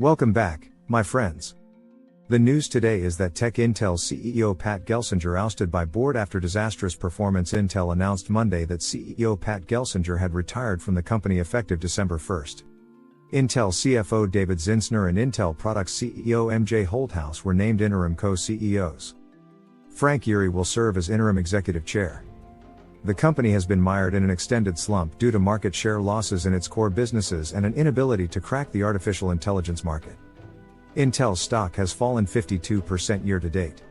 Welcome back, my friends. The news today is that Tech Intel CEO Pat Gelsinger ousted by board after disastrous performance. Intel announced Monday that CEO Pat Gelsinger had retired from the company effective December 1st. Intel CFO David Zinsner and Intel Products CEO MJ Holthaus were named interim co-CEOs. Frank Yeary will serve as interim executive chair. The company has been mired in an extended slump due to market share losses in its core businesses and an inability to crack the artificial intelligence market. Intel's stock has fallen 52% year to date.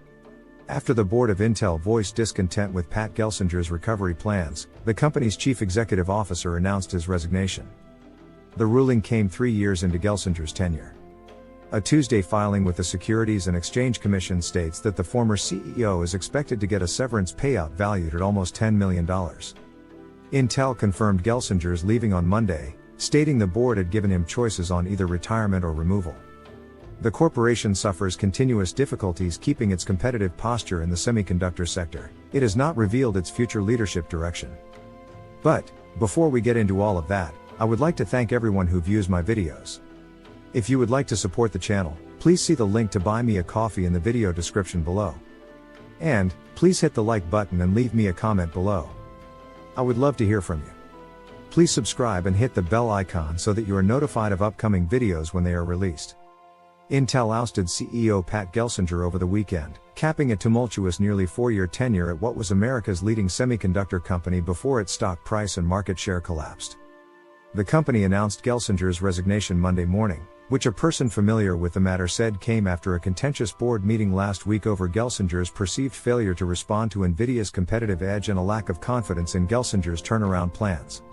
After the board of Intel voiced discontent with Pat Gelsinger's recovery plans, the company's chief executive officer announced his resignation. The ruling came 3 years into Gelsinger's tenure. A Tuesday filing with the Securities and Exchange Commission states that the former CEO is expected to get a severance payout valued at almost $10 million. Intel confirmed Gelsinger's leaving on Monday, stating the board had given him choices on either retirement or removal. The corporation suffers continuous difficulties keeping its competitive posture in the semiconductor sector. It has not revealed its future leadership direction. But, before we get into all of that, I would like to thank everyone who views my videos. If you would like to support the channel, please see the link to buy me a coffee in the video description below. And, please hit the like button and leave me a comment below. I would love to hear from you. Please subscribe and hit the bell icon so that you are notified of upcoming videos when they are released. Intel ousted CEO Pat Gelsinger over the weekend, capping a tumultuous nearly 4-year tenure at what was America's leading semiconductor company before its stock price and market share collapsed. The company announced Gelsinger's resignation Monday morning, which a person familiar with the matter said came after a contentious board meeting last week over Gelsinger's perceived failure to respond to NVIDIA's competitive edge and a lack of confidence in Gelsinger's turnaround plans.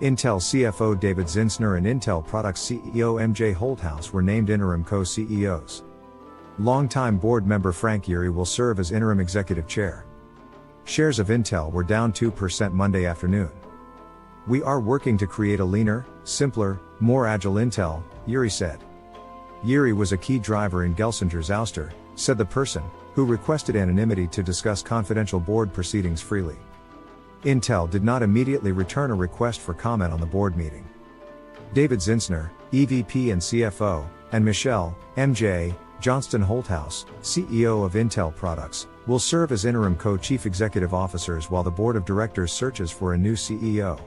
Intel CFO David Zinsner and Intel Products CEO MJ Holthaus were named interim co-CEOs. Longtime board member Frank Yeary will serve as interim executive chair. Shares of Intel were down 2% Monday afternoon. "We are working to create a leaner, simpler, more agile Intel," Yeary said. Yeary was a key driver in Gelsinger's ouster, said the person, who requested anonymity to discuss confidential board proceedings freely. Intel did not immediately return a request for comment on the board meeting. David Zinsner, EVP and CFO, and Michelle, MJ, Johnston Holthaus, CEO of Intel Products, will serve as interim co-chief executive officers while the board of directors searches for a new CEO.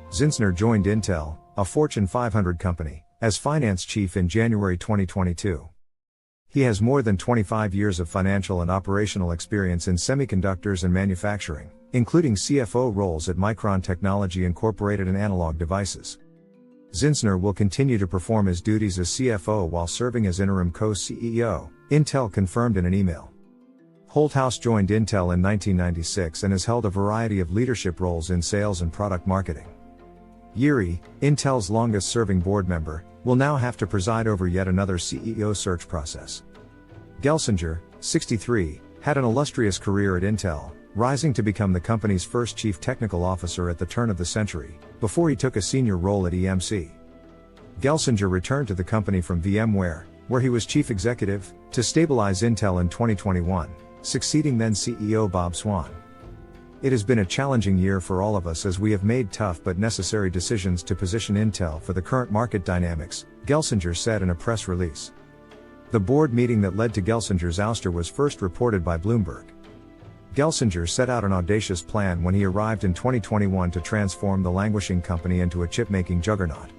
Zinsner joined Intel, a Fortune 500 company, as finance chief in January 2022. He has more than 25 years of financial and operational experience in semiconductors and manufacturing, including CFO roles at Micron Technology Incorporated and Analog Devices. Zinsner will continue to perform his duties as CFO while serving as interim co-CEO, Intel confirmed in an email. Holthaus joined Intel in 1996 and has held a variety of leadership roles in sales and product marketing. Yeary, Intel's longest-serving board member, will now have to preside over yet another CEO search process. Gelsinger, 63, had an illustrious career at Intel, rising to become the company's first chief technical officer at the turn of the century, before he took a senior role at EMC. Gelsinger returned to the company from VMware, where he was chief executive, to stabilize Intel in 2021, succeeding then CEO Bob Swan. "It has been a challenging year for all of us as we have made tough but necessary decisions to position Intel for the current market dynamics," Gelsinger said in a press release. The board meeting that led to Gelsinger's ouster was first reported by Bloomberg. Gelsinger set out an audacious plan when he arrived in 2021 to transform the languishing company into a chip-making juggernaut.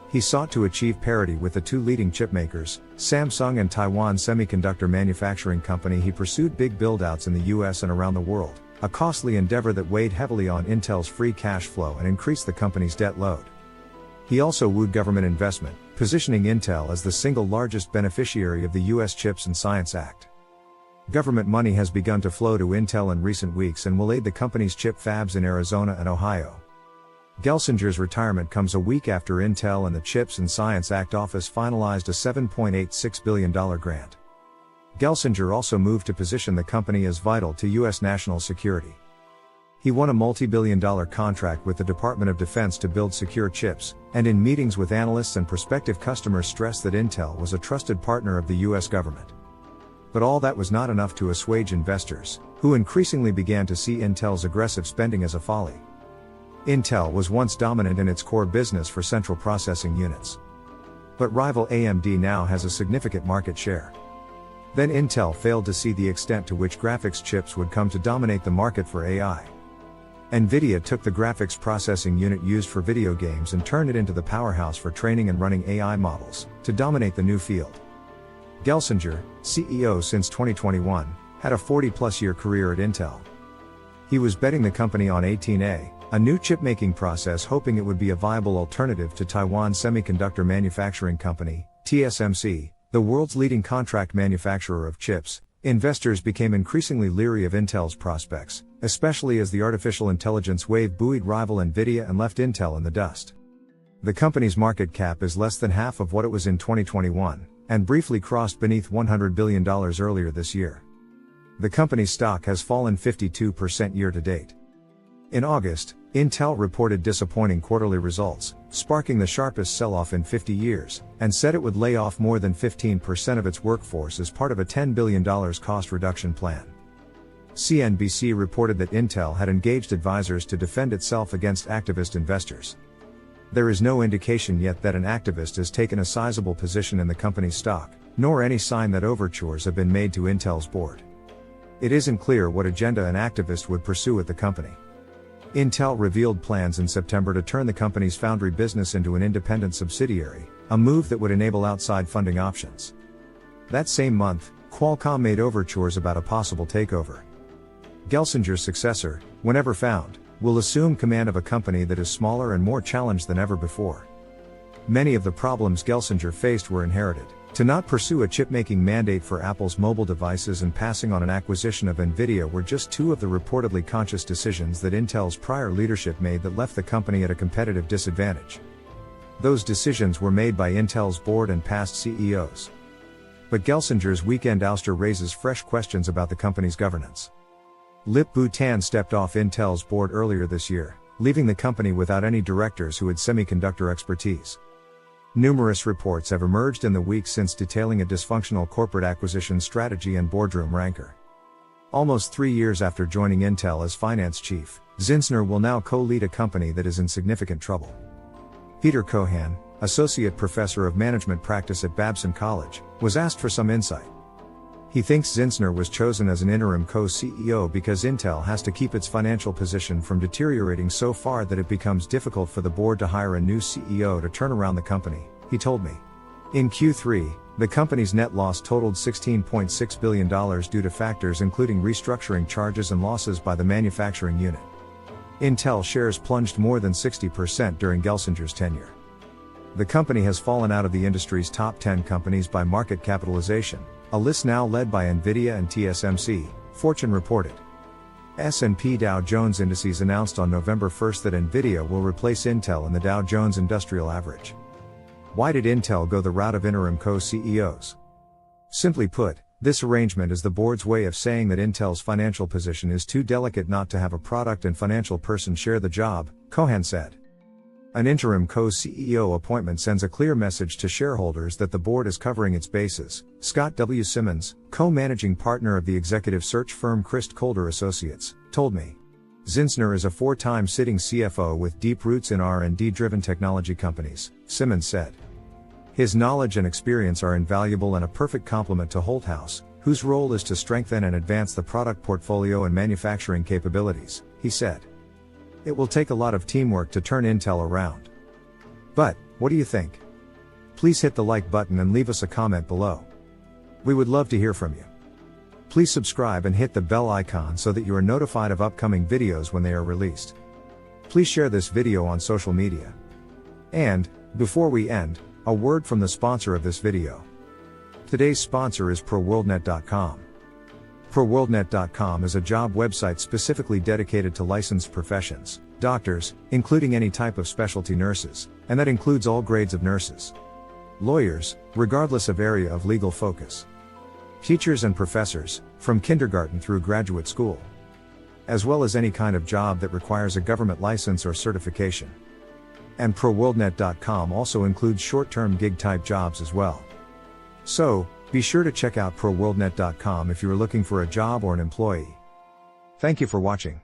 He sought to achieve parity with the two leading chipmakers, Samsung and Taiwan Semiconductor Manufacturing Company. He pursued big build-outs in the US and around the world, a costly endeavor that weighed heavily on Intel's free cash flow and increased the company's debt load. He also wooed government investment, positioning Intel as the single largest beneficiary of the US CHIPS and Science Act. Government money has begun to flow to Intel in recent weeks and will aid the company's chip fabs in Arizona and Ohio. Gelsinger's retirement comes a week after Intel and the CHIPS and Science Act office finalized a $7.86 billion grant. Gelsinger also moved to position the company as vital to U.S. national security. He won a multi-billion-dollar contract with the Department of Defense to build secure chips, and in meetings with analysts and prospective customers stressed that Intel was a trusted partner of the U.S. government. But all that was not enough to assuage investors, who increasingly began to see Intel's aggressive spending as a folly. Intel was once dominant in its core business for central processing units. but rival AMD now has a significant market share. Then Intel failed to see the extent to which graphics chips would come to dominate the market for AI. NVIDIA took the graphics processing unit used for video games and turned it into the powerhouse for training and running AI models, to dominate the new field. Gelsinger, CEO since 2021, had a 40-plus year career at Intel. He was betting the company on 18A, a new chip-making process, hoping it would be a viable alternative to Taiwan Semiconductor Manufacturing Company, TSMC, the world's leading contract manufacturer of chips. Investors became increasingly leery of Intel's prospects, especially as the artificial intelligence wave buoyed rival NVIDIA and left Intel in the dust. The company's market cap is less than half of what it was in 2021, and briefly crossed beneath $100 billion earlier this year. The company's stock has fallen 52% year to date. In August, Intel reported disappointing quarterly results, sparking the sharpest sell-off in 50 years, and said it would lay off more than 15% of its workforce as part of a $10 billion cost reduction plan. CNBC reported that Intel had engaged advisors to defend itself against activist investors. There is no indication yet that an activist has taken a sizable position in the company's stock, nor any sign that overtures have been made to Intel's board. It isn't clear what agenda an activist would pursue at the company. Intel revealed plans in September to turn the company's foundry business into an independent subsidiary, a move that would enable outside funding options. That same month, Qualcomm made overtures about a possible takeover. Gelsinger's successor, whenever found, will assume command of a company that is smaller and more challenged than ever before. Many of the problems Gelsinger faced were inherited. To not pursue a chip-making mandate for Apple's mobile devices and passing on an acquisition of NVIDIA were just two of the reportedly conscious decisions that Intel's prior leadership made that left the company at a competitive disadvantage. Those decisions were made by Intel's board and past CEOs. But Gelsinger's weekend ouster raises fresh questions about the company's governance. Lip-Bu Tan stepped off Intel's board earlier this year, leaving the company without any directors who had semiconductor expertise. Numerous reports have emerged in the weeks since detailing a dysfunctional corporate acquisition strategy and boardroom rancor. Almost 3 years after joining Intel as finance chief, Zinsner will now co-lead a company that is in significant trouble. Peter Cohan, associate professor of management practice at Babson College, was asked for some insight. He thinks Zinsner was chosen as an interim co-CEO because Intel has to keep its financial position from deteriorating so far that it becomes difficult for the board to hire a new CEO to turn around the company, he told me. In Q3, the company's net loss totaled $16.6 billion due to factors including restructuring charges and losses by the manufacturing unit. Intel shares plunged more than 60% during Gelsinger's tenure. The company has fallen out of the industry's top 10 companies by market capitalization, a list now led by NVIDIA and TSMC, Fortune reported. S&P Dow Jones Indices announced on November 1 that NVIDIA will replace Intel in the Dow Jones Industrial Average. Why did Intel go the route of interim co-CEOs? Simply put, this arrangement is the board's way of saying that Intel's financial position is too delicate not to have a product and financial person share the job, Cohan said. An interim co-CEO appointment sends a clear message to shareholders that the board is covering its bases, Scott W. Simmons, co-managing partner of the executive search firm Christ Colder Associates, told me. Zinsner is a 4-time sitting CFO with deep roots in R&D-driven technology companies, Simmons said. His knowledge and experience are invaluable and a perfect complement to Holthaus, whose role is to strengthen and advance the product portfolio and manufacturing capabilities, he said. It will take a lot of teamwork to turn Intel around. But, what do you think? Please hit the like button and leave us a comment below. We would love to hear from you. Please subscribe and hit the bell icon so that you are notified of upcoming videos when they are released. Please share this video on social media. And, before we end, a word from the sponsor of this video. Today's sponsor is ProWorldNet.com. ProWorldNet.com is a job website specifically dedicated to licensed professions, doctors, including any type of specialty nurses, and that includes all grades of nurses. Lawyers, regardless of area of legal focus. Teachers and professors, from kindergarten through graduate school. As well as any kind of job that requires a government license or certification. And ProWorldNet.com also includes short-term gig-type jobs as well. So, be sure to check out ProWorldNet.com if you are looking for a job or an employee. Thank you for watching.